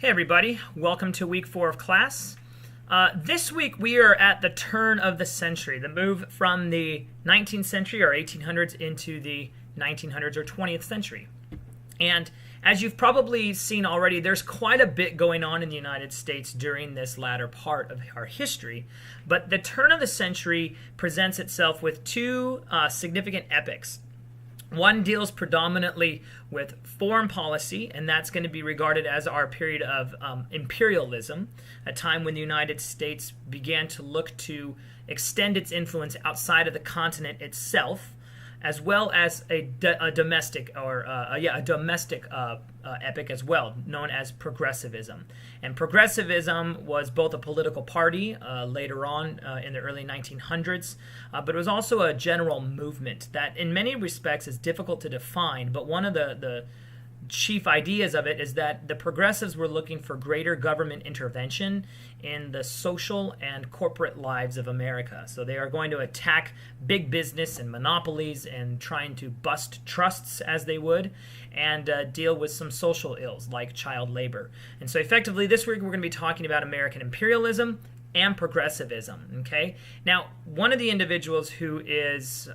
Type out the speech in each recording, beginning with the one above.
Hey everybody, welcome to week 4 of class. This week we are at the turn of the century, the move from the 19th century or 1800s into the 1900s or 20th century. And as you've probably seen already, there's quite a bit going on in the United States during this latter part of our history. But the turn of the century presents itself with two significant epics. One deals predominantly with foreign policy, and that's going to be regarded as our period of imperialism, a time when the United States began to look to extend its influence outside of the continent itself, as well as a domestic epic as well, known as progressivism. And progressivism was both a political party later on in the early 1900s, but it was also a general movement that in many respects is difficult to define, but one of the chief ideas of it is that the progressives were looking for greater government intervention in the social and corporate lives of America. So they are going to attack big business and monopolies and trying to bust trusts as they would and deal with some social ills like child labor. And so effectively this week we're going to be talking about American imperialism and progressivism. Okay. Now, one of the individuals who is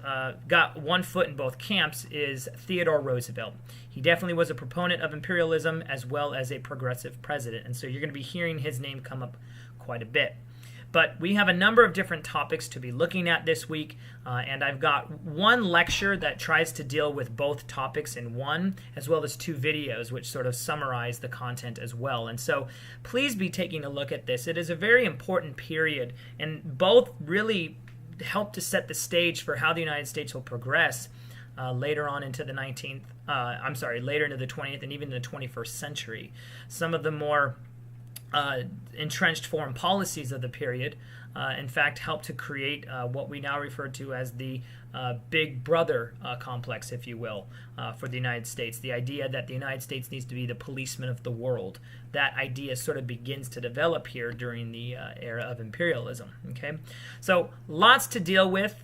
got one foot in both camps is Theodore Roosevelt. He definitely was a proponent of imperialism as well as a progressive president, and so you're going to be hearing his name come up quite a bit. But we have a number of different topics to be looking at this week, and I've got one lecture that tries to deal with both topics in one, as well as two videos which sort of summarize the content as well. And so please be taking a look at this. It is a very important period, and both really help to set the stage for how the United States will progress later on into the later into the 20th and even the 21st century. Some of the more entrenched foreign policies of the period, in fact, helped to create what we now refer to as the Big Brother complex, if you will, for the United States. The idea that the United States needs to be the policeman of the world. That idea sort of begins to develop here during the era of imperialism. Okay, so lots to deal with.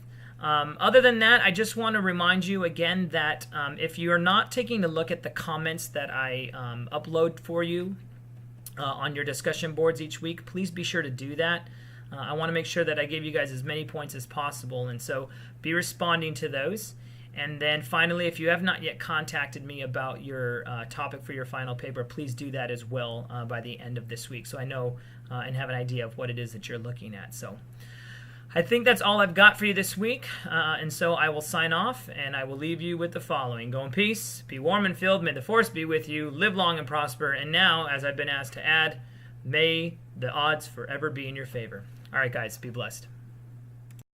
Other than that, I just want to remind you again that if you're not taking a look at the comments that I upload for you on your discussion boards each week, please be sure to do that. I want to make sure that I give you guys as many points as possible, and so be responding to those. And then finally, if you have not yet contacted me about your topic for your final paper, please do that as well by the end of this week, so I know and have an idea of what it is that you're looking at. So I think that's all I've got for you this week, and so I will sign off, and I will leave you with the following. Go in peace, be warm and filled, may the force be with you, live long and prosper, and now, as I've been asked to add, may the odds forever be in your favor. All right, guys, be blessed.